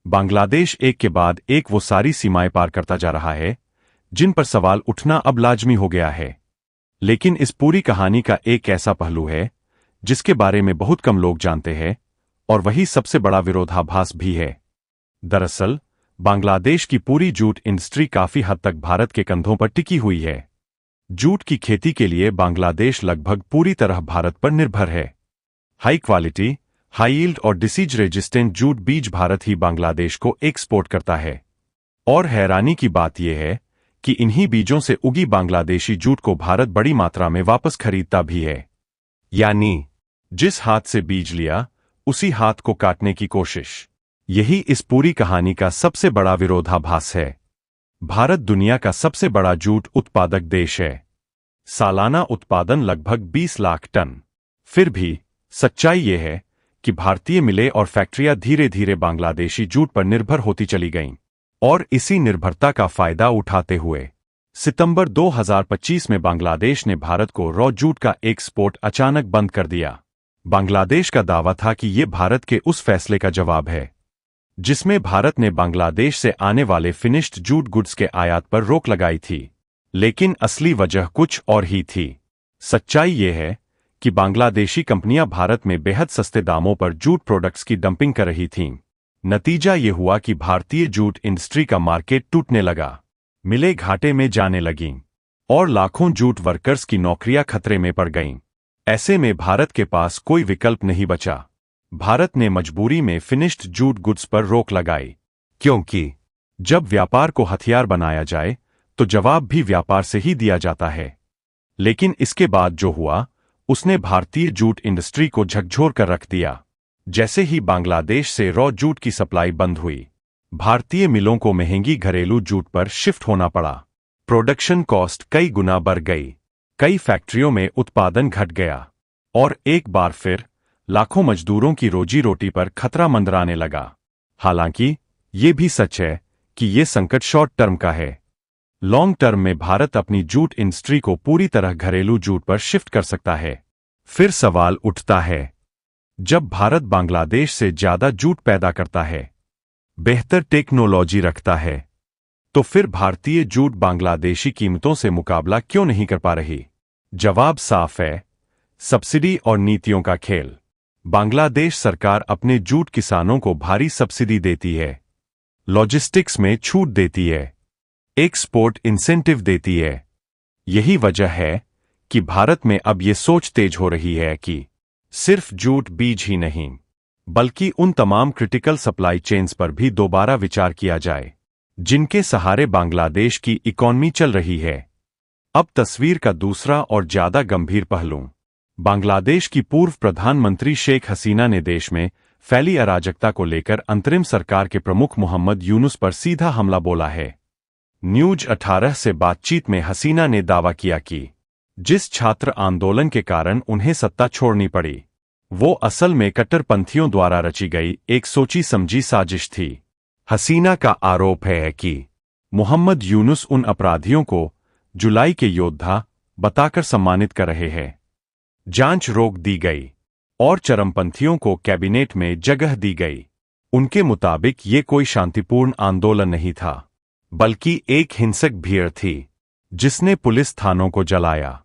बांग्लादेश एक के बाद एक वो सारी सीमाएं पार करता जा रहा है जिन पर सवाल उठना अब लाजमी हो गया है। लेकिन इस पूरी कहानी का एक ऐसा पहलू है जिसके बारे में बहुत कम लोग जानते हैं, और वही सबसे बड़ा विरोधाभास भी है। दरअसल बांग्लादेश की पूरी जूट इंडस्ट्री काफी हद तक भारत के कंधों पर टिकी हुई है। जूट की खेती के लिए बांग्लादेश लगभग पूरी तरह भारत पर निर्भर है। हाई क्वालिटी, हाई यील्ड और डिसीज रेजिस्टेंट जूट बीज भारत ही बांग्लादेश को एक्सपोर्ट करता है। और हैरानी की बात यह है कि इन्हीं बीजों से उगी बांग्लादेशी जूट को भारत बड़ी मात्रा में वापस खरीदता भी है। यानी जिस हाथ से बीज लिया उसी हाथ को काटने की कोशिश। यही इस पूरी कहानी का सबसे बड़ा विरोधाभास है। भारत दुनिया का सबसे बड़ा जूट उत्पादक देश है। सालाना उत्पादन लगभग 20 लाख टन। फिर भी सच्चाई यह है कि भारतीय मिलें और फैक्ट्रियां धीरे धीरे बांग्लादेशी जूट पर निर्भर होती चली गईं, और इसी निर्भरता का फायदा उठाते हुए सितंबर 2025 में बांग्लादेश ने भारत को रॉ जूट का एक्सपोर्ट अचानक बंद कर दिया। बांग्लादेश का दावा था कि ये भारत के उस फैसले का जवाब है जिसमें भारत ने बांग्लादेश से आने वाले फिनिश्ड जूट गुड्स के आयात पर रोक लगाई थी। लेकिन असली वजह कुछ और ही थी। सच्चाई ये है कि बांग्लादेशी कंपनियां भारत में बेहद सस्ते दामों पर जूट प्रोडक्ट्स की डंपिंग कर रही थीं। नतीजा ये हुआ कि भारतीय जूट इंडस्ट्री का मार्केट टूटने लगा, मिलें घाटे में जाने लगीं, और लाखों जूट वर्कर्स की नौकरियां खतरे में पड़ गईं। ऐसे में भारत के पास कोई विकल्प नहीं बचा। भारत ने मजबूरी में फिनिश्ड जूट गुड्स पर रोक लगाई, क्योंकि जब व्यापार को हथियार बनाया जाए तो जवाब भी व्यापार से ही दिया जाता है। लेकिन इसके बाद जो हुआ उसने भारतीय जूट इंडस्ट्री को झकझोर कर रख दिया। जैसे ही बांग्लादेश से रॉ जूट की सप्लाई बंद हुई, भारतीय मिलों को महंगी घरेलू जूट पर शिफ्ट होना पड़ा। प्रोडक्शन कॉस्ट कई गुना बढ़ गई, कई फैक्ट्रियों में उत्पादन घट गया, और एक बार फिर लाखों मजदूरों की रोजी रोटी पर खतरा मंडराने लगा। हालांकि ये भी सच है कि ये संकट शॉर्ट टर्म का है। लॉन्ग टर्म में भारत अपनी जूट इंडस्ट्री को पूरी तरह घरेलू जूट पर शिफ्ट कर सकता है। फिर सवाल उठता है, जब भारत बांग्लादेश से ज्यादा जूट पैदा करता है, बेहतर टेक्नोलॉजी रखता है, तो फिर भारतीय जूट बांग्लादेशी कीमतों से मुकाबला क्यों नहीं कर पा रही? जवाब साफ है, सब्सिडी और नीतियों का खेल। बांग्लादेश सरकार अपने जूट किसानों को भारी सब्सिडी देती है, लॉजिस्टिक्स में छूट देती है, एक्सपोर्ट इंसेंटिव देती है। यही वजह है कि भारत में अब ये सोच तेज हो रही है कि सिर्फ जूट बीज ही नहीं, बल्कि उन तमाम क्रिटिकल सप्लाई चेन्स पर भी दोबारा विचार किया जाए जिनके सहारे बांग्लादेश की इकॉनमी चल रही है। अब तस्वीर का दूसरा और ज्यादा गंभीर पहलू। बांग्लादेश की पूर्व प्रधानमंत्री शेख हसीना ने देश में फैली अराजकता को लेकर अंतरिम सरकार के प्रमुख मोहम्मद यूनुस पर सीधा हमला बोला है। न्यूज 18 से बातचीत में हसीना ने दावा किया कि जिस छात्र आंदोलन के कारण उन्हें सत्ता छोड़नी पड़ी, वो असल में कट्टरपंथियों द्वारा रची गई एक सोची समझी साजिश थी। हसीना का आरोप है कि मोहम्मद यूनुस उन अपराधियों को जुलाई के योद्धा बताकर सम्मानित कर रहे हैं। जांच रोक दी गई और चरमपंथियों को कैबिनेट में जगह दी गई। उनके मुताबिक ये कोई शांतिपूर्ण आंदोलन नहीं था, बल्कि एक हिंसक भीड़ थी जिसने पुलिस थानों को जलाया,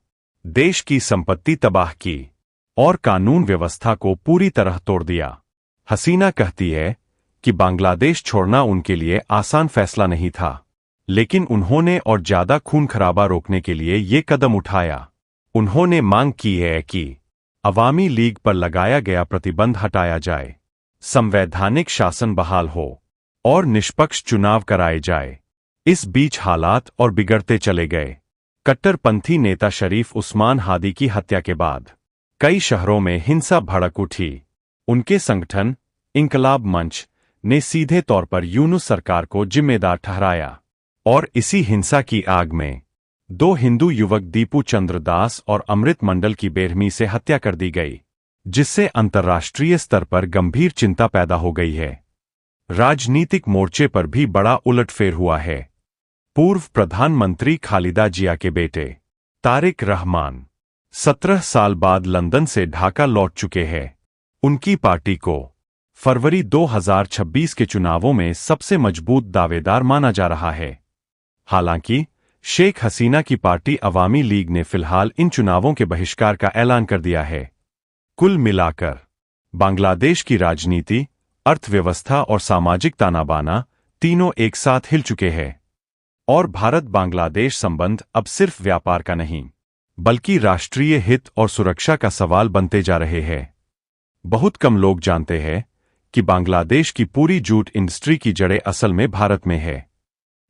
देश की संपत्ति तबाह की और कानून व्यवस्था को पूरी तरह तोड़ दिया। हसीना कहती है कि बांग्लादेश छोड़ना उनके लिए आसान फैसला नहीं था, लेकिन उन्होंने और ज्यादा खून खराबा रोकने के लिए ये कदम उठाया। उन्होंने मांग की है कि अवामी लीग पर लगाया गया प्रतिबंध हटाया जाए, संवैधानिक शासन बहाल हो और निष्पक्ष चुनाव कराए जाए। इस बीच हालात और बिगड़ते चले गए। कट्टरपंथी नेता शरीफ उस्मान हादी की हत्या के बाद कई शहरों में हिंसा भड़क उठी। उनके संगठन इंकलाब मंच ने सीधे तौर पर यूनुस सरकार को जिम्मेदार ठहराया, और इसी हिंसा की आग में 2 हिंदू युवक दीपू चंद्र दास और अमृत मंडल की बेरहमी से हत्या कर दी गई, जिससे अंतर्राष्ट्रीय स्तर पर गंभीर चिंता पैदा हो गई है। राजनीतिक मोर्चे पर भी बड़ा उलटफेर हुआ है। पूर्व प्रधानमंत्री खालिदा जिया के बेटे तारिक रहमान 17 साल बाद लंदन से ढाका लौट चुके हैं। उनकी पार्टी को फरवरी 2026 के चुनावों में सबसे मजबूत दावेदार माना जा रहा है। हालांकि शेख हसीना की पार्टी अवामी लीग ने फिलहाल इन चुनावों के बहिष्कार का ऐलान कर दिया है। कुल मिलाकर बांग्लादेश की राजनीति, अर्थव्यवस्था और सामाजिक तानाबाना तीनों एक साथ हिल चुके हैं और भारत बांग्लादेश संबंध अब सिर्फ व्यापार का नहीं बल्कि राष्ट्रीय हित और सुरक्षा का सवाल बनते जा रहे हैं। बहुत कम लोग जानते हैं कि बांग्लादेश की पूरी जूट इंडस्ट्री की जड़ें असल में भारत में है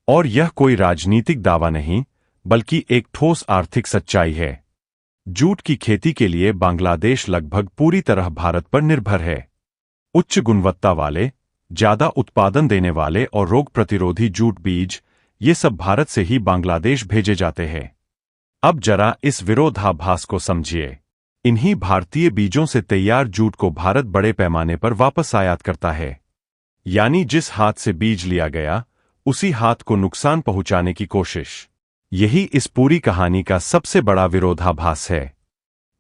और यह कोई राजनीतिक दावा नहीं बल्कि एक ठोस आर्थिक सच्चाई है। जूट की खेती के लिए बांग्लादेश लगभग पूरी तरह भारत पर निर्भर है। उच्च गुणवत्ता वाले, ज्यादा उत्पादन देने वाले और रोग प्रतिरोधी जूट बीज ये सब भारत से ही बांग्लादेश भेजे जाते हैं। अब जरा इस विरोधाभास को समझिए। इन्हीं भारतीय बीजों से तैयार जूट को भारत बड़े पैमाने पर वापस आयात करता है, यानी जिस हाथ से बीज लिया गया उसी हाथ को नुकसान पहुंचाने की कोशिश। यही इस पूरी कहानी का सबसे बड़ा विरोधाभास है।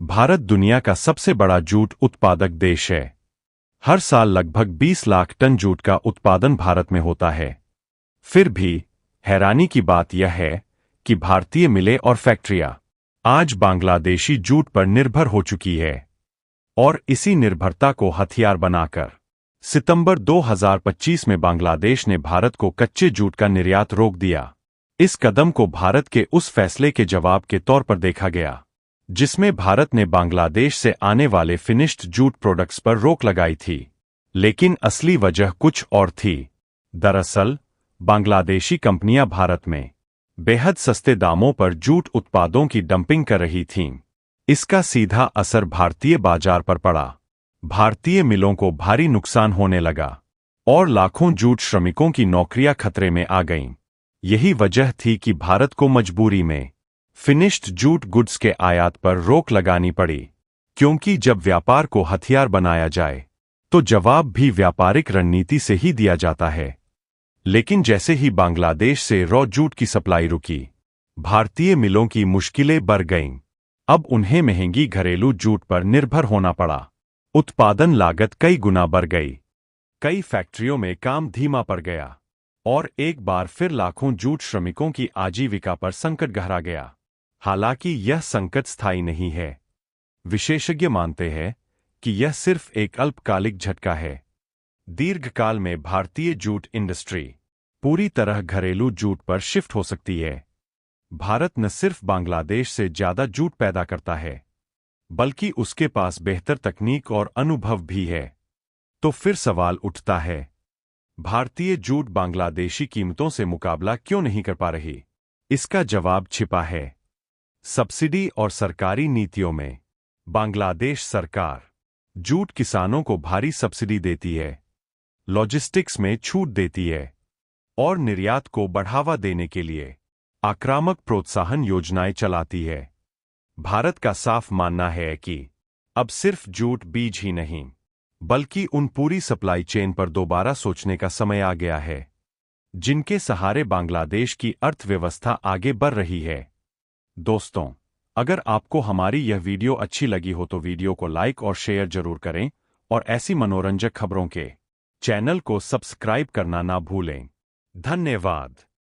भारत दुनिया का सबसे बड़ा जूट उत्पादक देश है। हर साल लगभग 20 लाख टन जूट का उत्पादन भारत में होता है। फिर भी हैरानी की बात यह है कि भारतीय मिलें और फैक्ट्रियां आज बांग्लादेशी जूट पर निर्भर हो चुकी है और इसी निर्भरता को हथियार बनाकर सितंबर 2025 में बांग्लादेश ने भारत को कच्चे जूट का निर्यात रोक दिया। इस कदम को भारत के उस फैसले के जवाब के तौर पर देखा गया जिसमें भारत ने बांग्लादेश से आने वाले फिनिश्ड जूट प्रोडक्ट्स पर रोक लगाई थी। लेकिन असली वजह कुछ और थी। दरअसल बांग्लादेशी कंपनियां भारत में बेहद सस्ते दामों पर जूट उत्पादों की डंपिंग कर रही थीं। इसका सीधा असर भारतीय बाजार पर पड़ा। भारतीय मिलों को भारी नुकसान होने लगा और लाखों जूट श्रमिकों की नौकरियां खतरे में आ गईं। यही वजह थी कि भारत को मजबूरी में फिनिश्ड जूट गुड्स के आयात पर रोक लगानी पड़ी, क्योंकि जब व्यापार को हथियार बनाया जाए तो जवाब भी व्यापारिक रणनीति से ही दिया जाता है। लेकिन जैसे ही बांग्लादेश से रॉ जूट की सप्लाई रुकी, भारतीय मिलों की मुश्किलें बढ़ गईं। अब उन्हें महंगी घरेलू जूट पर निर्भर होना पड़ा। उत्पादन लागत कई गुना बढ़ गई, कई फैक्ट्रियों में काम धीमा पड़ गया और एक बार फिर लाखों जूट श्रमिकों की आजीविका पर संकट गहरा गया। हालांकि यह संकट स्थायी नहीं है। विशेषज्ञ मानते हैं कि यह सिर्फ एक अल्पकालिक झटका है। दीर्घकाल में भारतीय जूट इंडस्ट्री पूरी तरह घरेलू जूट पर शिफ्ट हो सकती है। भारत न सिर्फ बांग्लादेश से ज्यादा जूट पैदा करता है बल्कि उसके पास बेहतर तकनीक और अनुभव भी है। तो फिर सवाल उठता है, भारतीय जूट बांग्लादेशी कीमतों से मुकाबला क्यों नहीं कर पा रही? इसका जवाब छिपा है सब्सिडी और सरकारी नीतियों में। बांग्लादेश सरकार जूट किसानों को भारी सब्सिडी देती है, लॉजिस्टिक्स में छूट देती है और निर्यात को बढ़ावा देने के लिए आक्रामक प्रोत्साहन योजनाएं चलाती है। भारत का साफ मानना है कि अब सिर्फ जूट बीज ही नहीं बल्कि उन पूरी सप्लाई चेन पर दोबारा सोचने का समय आ गया है जिनके सहारे बांग्लादेश की अर्थव्यवस्था आगे बढ़ रही है। दोस्तों, अगर आपको हमारी यह वीडियो अच्छी लगी हो तो वीडियो को लाइक और शेयर जरूर करें और ऐसी मनोरंजक खबरों के चैनल को सब्सक्राइब करना ना भूलें। धन्यवाद।